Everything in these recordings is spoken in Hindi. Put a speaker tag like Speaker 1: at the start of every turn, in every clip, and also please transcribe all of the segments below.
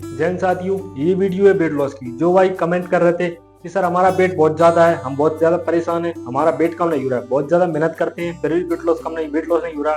Speaker 1: जैन साथियों, ये वीडियो है वेट लॉस की। जो भाई कमेंट कर रहे थे कि सर हमारा वेट बहुत ज्यादा है, हम बहुत ज्यादा परेशान है, हमारा वेट कम नहीं हो रहा है, बहुत ज्यादा मेहनत करते हैं फिर भी वेट लॉस नहीं हो रहा।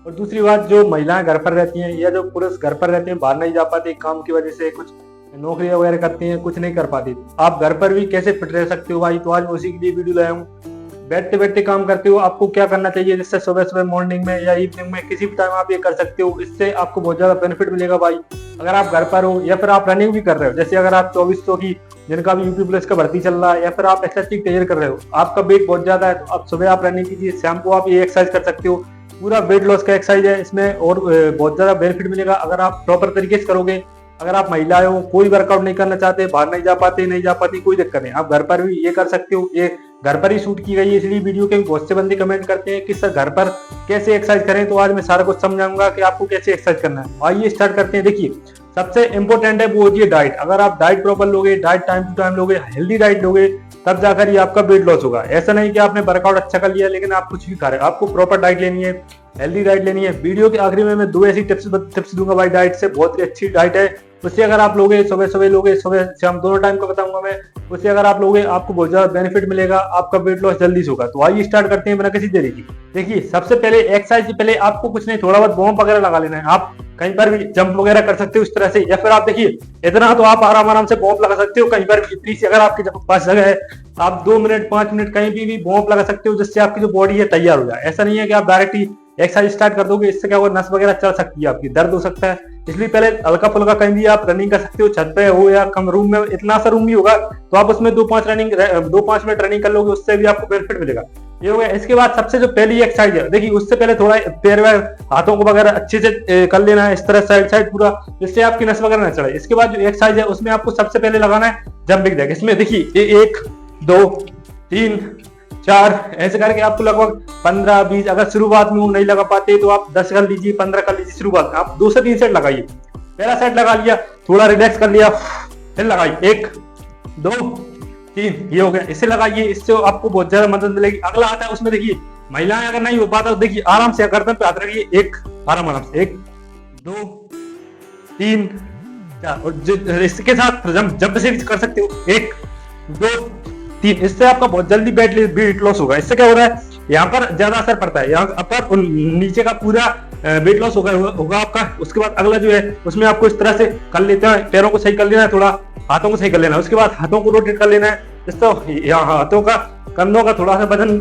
Speaker 1: और दूसरी बात, जो महिलाएं घर पर रहती हैं या जो पुरुष घर पर रहते हैं, बाहर नहीं जा पाते काम की वजह से, कुछ नौकरियां वगैरह करते हैं, कुछ नहीं कर पाते, आप घर पर भी कैसे फिट रह सकते हो भाई। तो आज मैं उसी के लिए वीडियो लाया हूँ। बैठते बैठते काम करते हो, आपको क्या करना चाहिए, जिससे सुबह सुबह मॉर्निंग में या इवनिंग में किसी भी टाइम आप ये कर सकते हो। इससे आपको बहुत ज्यादा बेनिफिट मिलेगा भाई। अगर आप घर पर हो या फिर आप रनिंग भी कर रहे हो, जैसे अगर आप 2400 की जिनका भी यूपी पुलिस का भर्ती चल रहा है, या फिर आप एसएससी की तैयारी कर रहे हो, आपका वेट बहुत ज्यादा है, तो आप सुबह आप रनिंग कीजिए, शाम को आप ये एक्सरसाइज कर सकते हो। पूरा वेट लॉस का एक्सरसाइज है इसमें और बहुत ज्यादा बेनिफिट मिलेगा अगर आप प्रॉपर तरीके से करोगे। अगर आप महिलाएं हो, कोई वर्कआउट नहीं करना चाहते, बाहर नहीं जा पाती, कोई दिक्कत नहीं, आप घर पर भी ये कर सकते हो। ये घर पर ही शूट की गई है इसलिए वीडियो के बहुत से बंदे कमेंट करते हैं कि सर घर पर कैसे एक्सरसाइज करें। तो आज मैं सारा कुछ समझाऊंगा कि आपको कैसे एक्सरसाइज करना है। आइए स्टार्ट करते हैं। देखिए, सबसे इंपॉर्टेंट है वो होती है डाइट। अगर आप डाइट प्रॉपर लोगे, डाइट टाइम टू टाइम लोगे, हेल्दी डाइट लोगे, तब जाकर ये आपका वेट लॉस होगा। ऐसा नहीं कि आपने वर्कआउट अच्छा कर लिया लेकिन आप कुछ भी खा रहे हो। आपको प्रॉपर डाइट लेनी है, हेल्दी डाइट लेनी है। वीडियो के आखिरी में मैं 2 ऐसी टिप्स दूंगा भाई डाइट से, बहुत ही अच्छी डाइट है। उससे अगर आप लोगे, सुबह सुबह लोगे, सुबह शाम दोनों टाइम का बताऊंगा मैं, उससे अगर आप लोगे आपको बहुत ज्यादा बेनिफिट मिलेगा, आपका वेट लॉस जल्दी से होगा। तो आइए स्टार्ट करते हैं बिना किसी देरी की। देखिए, सबसे पहले एक्सरसाइज से पहले आपको कुछ नहीं, थोड़ा बहुत वार्म वगैरह लगा लेना है। आप कहीं पर भी जंप वगैरह कर सकते हो इस तरह से, या फिर आप देखिए इतना तो आप आराम से वार्म लगा सकते हो। कहीं पर भी इतनी सी अगर आपके पास जगह है, आप 2 मिनट 5 मिनट कहीं भी वार्म लगा सकते हो, जिससे आपकी जो बॉडी है तैयार हो जाए। ऐसा नहीं है कि आप डायरेक्ट ही एक्सरसाइज स्टार्ट कर दोगे, इससे क्या होगा, नस वगैरह चल सकती है, आपकी दर्द हो सकता है। इसलिए पहले हल्का फुल्का कहीं भी आप रनिंग कर सकते हो, छत पे हो या कम रूम में, इतना सा रूम भी होगा तो आप उसमें 2-5 मिनट रनिंग कर लोगे, उससे भी आपको बेनिफिट मिलेगा। ये हो गया। इसके बाद सबसे जो पहली एक्सरसाइज है, देखिए उससे पहले थोड़ा पैर वैर हाथों को वगैरह अच्छे से कर लेना है, इस तरह साइड पूरा, जिससे आपकी नस वगैरह ना चढ़े। इसके बाद जो एक्सरसाइज है उसमें आपको सबसे पहले लगाना है जंपिंग जैक। इसमें देखिए 1 2 3 4 ऐसे करके आपको लगभग 15-20, अगर शुरुआत में वो नहीं लगा पाते तो आप 10 कर लीजिए, 15 कर लीजिए। शुरुआत में आप 2 से 3 सेट लगाइए। पहला सेट लगा लिया, थोड़ा रिलैक्स कर लिया, फिर लगाइए 1 2 3, ये हो गया। इसे लगाइए, इससे आपको बहुत ज्यादा मदद मिलेगी। अगला आता है, उसमें देखिए महिलाएं अगर नहीं हो पाता तो देखिए आराम से गर्दन पे हाथ रखिए, आराम से 1 2 3 4, और इसके साथ जंप से भी कर सकते हो, 1 2 3। इससे आपका बहुत जल्दी वेट लॉस होगा। इससे क्या हो रहा है, यहाँ पर ज्यादा असर पड़ता है, यहाँ पर नीचे का पूरा वेट लॉस होगा आपका। उसके बाद अगला जो है उसमें आपको इस तरह से कर लेते हैं, पैरों को सही कर लेना है, थोड़ा हाथों को सही कर लेना है। उसके बाद हाथों को रोटेट कर लेना है, जिससे यहाँ हाथों का, कंधों का थोड़ा सा वजन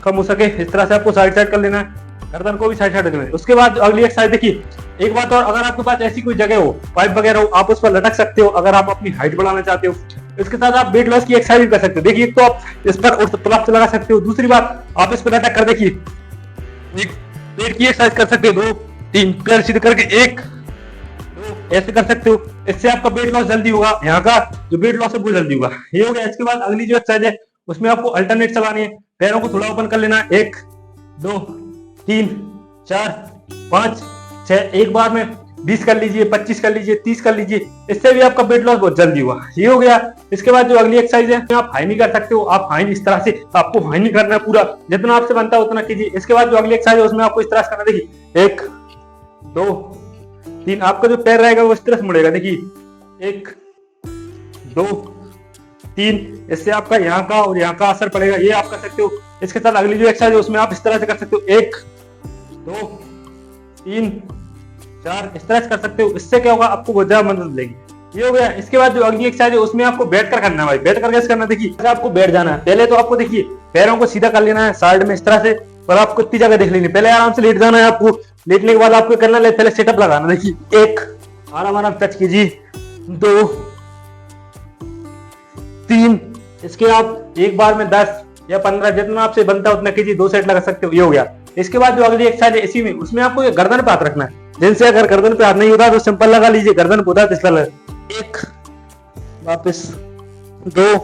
Speaker 1: कम हो सके। इस तरह से आपको साइड कर लेना है, गर्दन को भी साइड करना है। उसके बाद अगली एक्सरसाइज देखिए, एक बात और, अगर आपके पास ऐसी कोई जगह हो, पाइप वगैरह हो, आप उस पर लटक सकते हो अगर आप अपनी हाइट बढ़ाना चाहते हो। इसके साथ आप वेट लॉस की एक्सरसाइज भी कर सकते हो। देखिए, एक तो आप इस पर पुलअप्स लगा सकते हो, दूसरी बात आप इस पर लटक कर देखिए एक पेट की एक्सरसाइज कर सकते हो, 2 3 पैर सीधे करके 1 2 ऐसे कर सकते हो। इससे आपका वेट लॉस जल्दी होगा, यहाँ का जो वेट लॉस है वो जल्दी होगा। ये हो गया। इसके बाद अगली जो एक्सरसाइज है उसमें आपको अल्टरनेट चलानी है, पैरों को थोड़ा ओपन कर लेना है, 1 2 3 4 5 6, एक बार में 20 कर लीजिए, 25 कर लीजिए, 30 कर लीजिए। इससे भी आपका वेट लॉस बहुत जल्दी हुआ। ये हो गया। इसके बाद जो अगली एक्सरसाइज है, आप हाई नहीं कर सकते हो, आप हाई इस तरह से, आपको हाई नहीं करना है, पूरा जितना आपसे बनता है उतना कीजिए। इसके बाद जो अगली एक्सरसाइज है उसमें आपको इस तरह से करना, देखिए 1 2 3, आपका जो पैर रहेगा वो इस तरह से मुड़ेगा, देखिए 1 2 3। इससे आपका यहाँ का और यहाँ का असर पड़ेगा, ये आप कर सकते हो। इसके साथ अगली जो एक्सरसाइज है उसमें आप इस तरह से कर सकते हो, 1 2 3 4, इस तरह से कर सकते हो। इससे क्या होगा, आपको बहुत ज्यादा मदद मिलेगी। ये हो गया। इसके बाद जो अगली एक्सरसाइज है उसमें आपको बैठ कर करना है भाई। बैठ कर कैसे करना है, देखिए आपको बैठ जाना है। पहले तो आपको देखिए पैरों को सीधा कर लेना है साइड में इस तरह से, और आपको इतनी जगह देख लेनी। पहले आराम से लेट जाना है आपको, लेटने के बाद आपको करना है पहले सेटअप लगाना। देखिए 1 आराम टच कीजिए, 2 3, इसके आप एक बार में 10 या 15 जितना आपसे बनता है उतना कीजिए, 2 सेट लगा सकते हो। ये हो गया। इसके बाद जो अगली एक्सरसाइज है इसी में, उसमें आपको गर्दन पे हाथ रखना है, जिनसे अगर गर्दन पे हाथ नहीं होता तो सिंपल लगा लीजिए, गर्दन पे होता है तो 1 वापस 2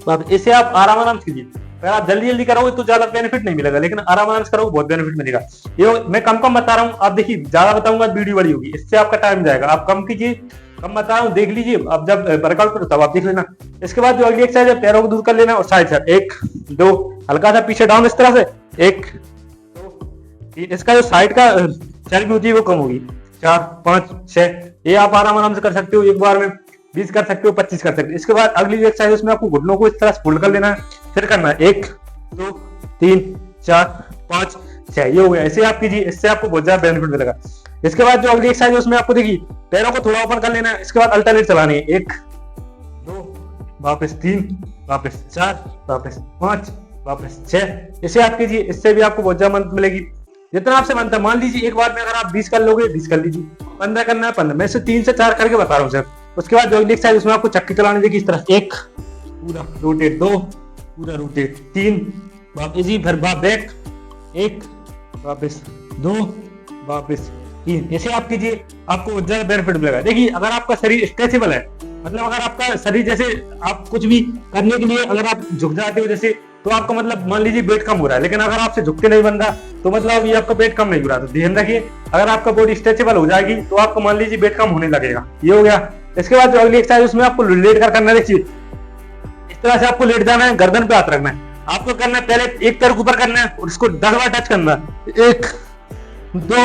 Speaker 1: वापस। इसे आप आराम से कीजिए। अगर आप जल्दी करोगे तो ज्यादा बेनिफिट नहीं मिलेगा, लेकिन आराम से करोगे बहुत बेनिफिट मिलेगा। ये मैं कम बता रहा हूँ, आप देखिए ज्यादा बताऊंगा वीडियो बड़ी होगी, इससे आपका टाइम जाएगा। आप कम कीजिए, कम बता रहा हूँ, देख लीजिए। अब जब वर्कआउट करो तब आप देख लेना। इसके बाद जो अगली एक्सरसाइज है, पैरों को दूर कर लेना और साइड 1 2, हल्का सा पीछे डाउन इस तरह से, 1 2 3। इसका जो साइड का चर्बी होती है वो कम होगी। 4 5 6, ये आप आराम से कर सकते हो। एक बार में 20 कर सकते हो, 25 कर सकते हो। इसके बाद अगली जो एक्सरसाइज उसमें आपको घुटनों को इस तरह से फोल्ड कर लेना है, फिर करना है 1 2 3 4 5 6, ये हो गया। ऐसे आप कीजिए, इससे आपको बहुत ज्यादा बेनिफिट मिलेगा। इसके बाद जो अगली एक्सरसाइज है उसमें आपको देखिए पैरों को थोड़ा ओपन कर लेना है, इसके बाद अल्टरनेट चलानी है, 1 2 वापस 3 वापस 4 वापस 5 वापस 6, इसे आप कीजिए, इससे भी आपको बहुत ज्यादा मदद मिलेगी। जितना आपसे बनता है, मान लीजिए एक बार में अगर आप 20 कर लोगे 20 कर लीजिए, 15 करना है 15, मैं इसे 3 से 4 करके बता रहा हूँ सर। उसके बाद जो अगली एक्सरसाइज उसमें आपको चक्की चलाने देखिए इस तरह, 1 पूरा रोटेट, 2 पूरा रोटेट, 3 वापस ही फिर बैक, 1 वापस 2 वापस 3, ऐसे आप कीजिए, आपको बहुत ज्यादा बेनिफिट मिलेगा। देखिए अगर आपका शरीर स्ट्रेचेबल है, मतलब अगर आपका शरीर जैसे आप कुछ भी करने के लिए अगर आप झुक जाते हो जैसे, तो आपका मतलब मान लीजिए वेट कम हो रहा है, लेकिन अगर आपसे झुक के नहीं बन रहा तो मतलब ये आपका वेट कम नहीं हो रहा। तो ध्यान रखिए, अगर आपका बॉडी स्ट्रेचेबल हो जाएगी तो आपको मान लीजिए वेट कम होने लगेगा। ये हो गया। इसके बाद जो अगली एक्सरसाइज उसमें आपको लेट कर करना है, देखिए इस तरह से आपको लेट जाना है, गर्दन पे हाथ रखना है, आपको करना है पहले एक पैर ऊपर करना है और इसको 10 बार टच करना है, 1 2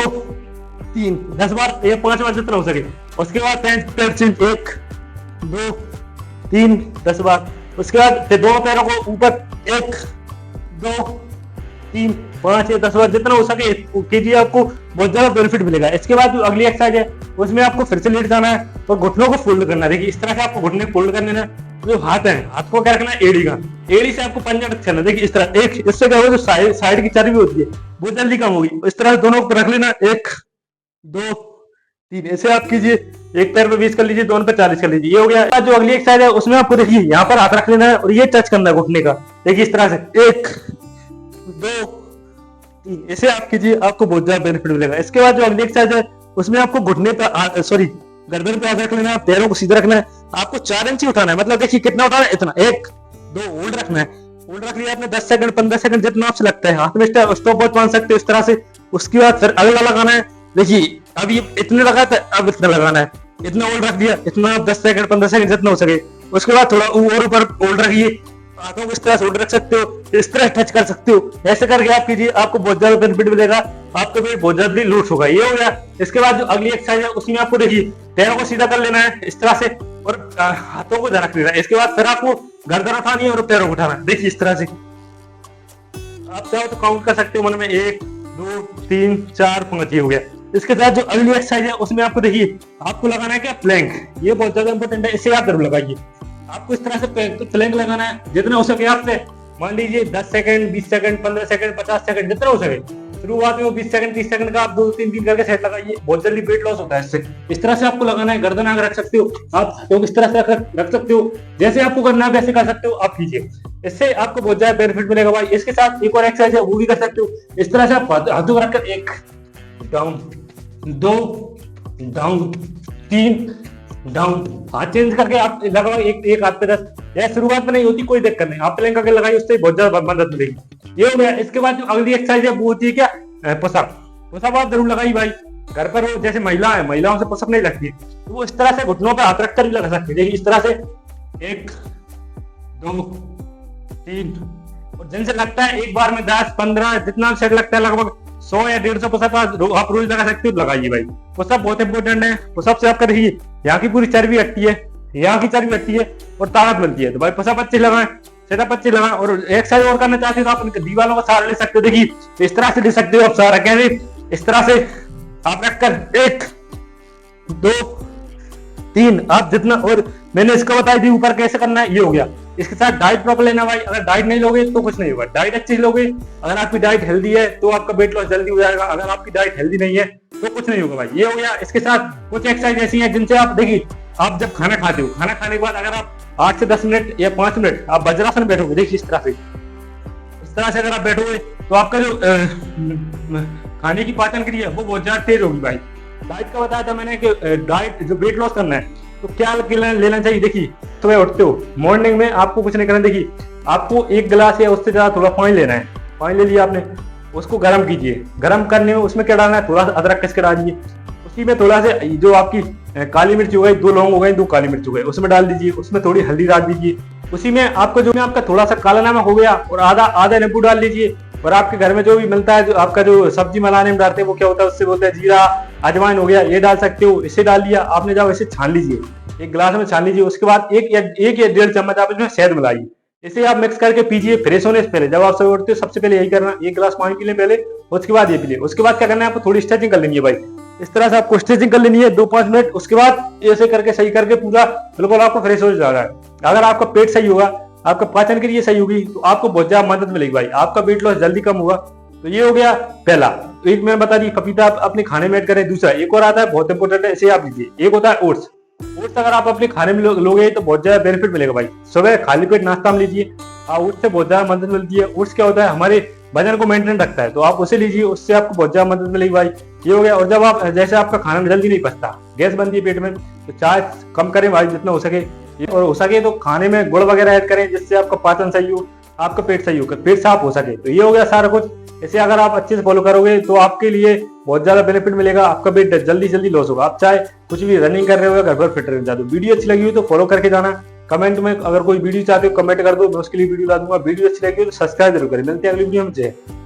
Speaker 1: 3 10 बार, ये 5 बार जितना हो सके। उसके बाद 1 2 3 10 बार। उसके बाद फिर दोनों पैरों को ऊपर 1 2 3 5 10 बार जितना हो सके कीजिए, आपको बहुत ज्यादा बेनिफिट मिलेगा। इसके बाद जो अगली एक्सरसाइज है उसमें आपको फिर से लेट जाना है और घुटनों को फोल्ड करना है। देखिए इस तरह से आपको घुटने फोल्ड करने ना, जो हाथ है हाथ को क्या रखना है एड़ी का, एड़ी से आपको पंजा टच करना। देखिए इस तरह, एक इससे क्या होगा, जो साइड की चर्बी होती है वो जल्दी कम होगी। इस तरह से दोनों को रख लेना, 1 2 3, ऐसे आप कीजिए। एक पैर पे 20 कर लीजिए, दोनों पे 40 कर लीजिए, ये हो गया। जो अगली एक्सरसाइज है उसमें आपको देखिए यहाँ पर हाथ रख लेना है और ये टच करना है घुटने का। देखिए इस तरह से 1 2 3, ऐसे आप कीजिए, आपको बहुत ज्यादा बेनिफिट मिलेगा। इसके बाद जो अगली एक्सरसाइज है उसमें आपको घुटने पे गर्दन पे हाथ रख लेना है, पैरों को सीधा रखना है, आपको 4 इंच उठाना है। मतलब देखिए कितना उठाना है, इतना 1 2 होल्ड रखना है, होल्ड रख लिया आपने 10 सेकंड 15 सेकंड जितना आपसे लगता है, हाथ में स्टॉप वॉच बांध सकते हो इस तरह से। उसके बाद फिर अगला लगाना है, देखिए अब ये इतने लगा था, अब इतना लगाना है, इतना होल्ड रख दिया, इतना 10 सेकंड 15 सेकंड जितना हो सके। उसके बाद थोड़ा और ऊपर होल्ड रखिए, हाथों को इस तरह से होल्ड रख सकते हो, इस तरह टच कर सकते हो, ऐसे करके आप कीजिए, आपको बहुत ज्यादा बेनिफिट मिलेगा, आपका वेट बहुत जल्दी लूज होगा। ये हो गया। इसके बाद जो अगली एक्सरसाइज है उसमें आपको देखिए पैरों को सीधा कर लेना है इस तरह से और हाथों को रख लेना है। इसके बाद फिर आपको गर्दन उठानी है और पैरों को उठाना है। देखिए इस तरह से आप चाहो तो काउंट कर सकते हो मन में, 1 2 3 4 5, ये हो गया। इसके साथ जो अगली एक्सरसाइज है उसमें आपको देखिए आपको लगाना है क्या, प्लैंक। ये बहुत ज्यादा इंपॉर्टेंट है, इसे आप जरूर लगाइए। आपको इस तरह से प्लैंक लगाना है, जितना हो सके आपसे, मान लीजिए 10 सेकंड 20 सेकंड 15 सेकंड 50 सेकंड जितना हो सके। शुरुआत में वो 20 सेकंड 30 सेकंड का आप 2-3 करके सेट लगाइए, बहुत जल्दी वेट लॉस होता है इससे। इस तरह से आपको लगाना है, गर्दन आगे रख सकते हो आप, तो इस तरह से रख सकते हो, जैसे आपको करना है वैसे कर सकते हो, आप कीजिए, इससे आपको बहुत ज्यादा बेनिफिट मिलेगा भाई। इसके साथ एक और एक्सरसाइज है वो भी कर सकते हो, इस तरह से आप हाथों को रखकर 1 डाउन 2 डाउन 3 डाउन, हाथ चेंज करके आप लगाओ, एक हाथ पे 10। यह शुरुआत में नहीं होती, कोई दिक्कत नहीं, आप प्लैंक करके लगाइए, उससे बहुत ज्यादा मदद मिलेगी। ये हो गया। इसके बाद जो अगली एक्सरसाइज है वो होती है क्या, पुशअप। पुशअप आप जरूर लगाइए भाई, घर पर हो, जैसे महिला है, महिलाओं से पुशअप नहीं लगती है, तो वो इस तरह से घुटनों पे हाथ रखकर भी लगा सकते हैं। देखिए इस तरह से 1 2 3, और जिनसे लगता है एक बार में 10 15 जितना सेट लगता है, लगभग 100 या 150 पुशअप आप रोज लगा सकते हो, लगाइए भाई। पुशअप बहुत इंपॉर्टेंट है। पुशअप से आपका देखिए यहाँ की पूरी चर्बी हटती है, यहाँ की चर्बी हटती है और ताकत मिलती है। तो भाई पुशअप अच्छे लगाएं, सेटअप अच्छे लगाएं। और एक्सरसाइज और करना चाहते हो तो आप दीवारों का सहारा ले सकते हो। देखिए इस तरह से ले सकते हो आप सहारा, कैसे, इस तरह से आप रखकर 1 2 3, आप जितना, और मैंने इसको बताई थी ऊपर कैसे करना है, ये हो गया। इसके साथ डाइट प्रॉपर लेना भाई, अगर डाइट नहीं लोगे तो कुछ नहीं होगा, डाइट अच्छी लोगे। अगर आपकी डाइट हेल्दी है तो आपका वेट लॉस जल्दी हो जाएगा, अगर आपकी डाइट हेल्दी नहीं है तो कुछ नहीं होगा भाई। ये हो गया। इसके साथ कुछ एक्सरसाइज ऐसी हैं जिनसे आप देखिए, आप जब खाना खाते हो, खाना खाने के बाद अगर आप 8 से 10 मिनट या 5 मिनट आप वज्रासन बैठोगे, देखिए इस तरह से, इस तरह से अगर आप बैठोगे तो आपका जो खाने की पाचन क्रिया है वो बहुत ज्यादा तेज होगी भाई। डाइट का बताया था मैंने कि डाइट जो वेट लॉस करना है तो क्या लेना चाहिए। देखिए सुबह उठते हो, मॉर्निंग में आपको कुछ नहीं करना, देखिए आपको 1 गिलास या उससे ज्यादा थोड़ा पानी लेना है। पानी ले लिया आपने, उसको गर्म कीजिए। गर्म करने में उसमें क्या डालना है, थोड़ा सा अदरक कस के डाल दीजिए, उसी में थोड़ा से जो आपकी काली मिर्च हो गई, 2 लौंग हो गए, 2 काली मिर्च हो गए, उसमें डाल दीजिए। उसमें थोड़ी हल्दी डाल दीजिए, उसी में आपको जो में आपका थोड़ा सा काला नमक हो गया और आधा नींबू डाल लीजिए। और आपके घर में जो भी मिलता है, जो आपका जो सब्जी बनाने में डालते हैं, वो क्या होता है, उससे बोलते हैं जीरा, अजवाइन हो गया, ये डाल सकते हो, इसे डाल दिया आपने। जब इसे छान लीजिए, एक गिलास में छान लीजिए, उसके बाद एक या 1.5 चम्मच आप इसमें शहद मिलाइए। इसे आप मिक्स करके पीजिए फ्रेश होने से पहले। जब आप सुबह उठते हो सबसे पहले यही करना, एक गिलास पानी पी लें पहले, उसके बाद ये पी लें। उसके बाद क्या करना है, आपको थोड़ी स्ट्रेचिंग कर लेनी है भाई, इस तरह से आपको स्ट्रेचिंग कर लेनी है 2-5 मिनट। उसके बाद ऐसे करके सही करके पूरा बिल्कुल आपको फ्रेश हो जाएगा। अगर आपका पेट सही होगा, आपका पाचन क्रिया सही होगी, तो आपको बहुत ज्यादा मदद मिलेगी भाई, आपका वेट लॉस जल्दी कम होगा। तो ये हो गया पहला। तो एक मैंने बता दी, पपीता आप अपने खाने में ऐड करें। दूसरा एक और आता है, बहुत इंपॉर्टेंट है, इसे आप लीजिए, एक होता है ओट्स। ओट्स अगर आप अपने खाने में लोगे तो बहुत ज्यादा बेनिफिट मिलेगा भाई। सुबह खाली पेट नाश्ता में लीजिए, ओट्स से बहुत ज्यादा मदद मिलती है। ओट्स क्या होता है, हमारे वजन को मेंटेन रखता है, तो आप उसे लीजिए, उससे आपको बहुत ज्यादा मदद मिलेगी भाई। ये हो गया। और जब आप जैसे आपका खाना जल्दी नहीं पचता, गैस बनती है पेट में, तो चाय कम करें भाई जितना हो सके, और हो सके तो खाने में गुड़ वगैरह ऐड करें, जिससे आपका पाचन सही हो, आपका पेट सही हो, पेट साफ हो सके। तो ये हो गया सारा कुछ। इसे अगर आप अच्छे से फॉलो करोगे तो आपके लिए बहुत ज्यादा बेनिफिट मिलेगा, आपका वेट जल्दी लॉस होगा। आप चाहे कुछ भी रनिंग कर रहे हो, घर पर फिट रहना चाहते हो, वीडियो अच्छी लगी हो तो फॉलो करके जाना। कमेंट में अगर कोई वीडियो चाहते हो कमेंट कर दो, मैं उसके लिए वीडियो ला दूंगा। वीडियो अच्छी लगी हो तो सब्सक्राइब जरूर करें। मिलते हैं अगली वीडियो में।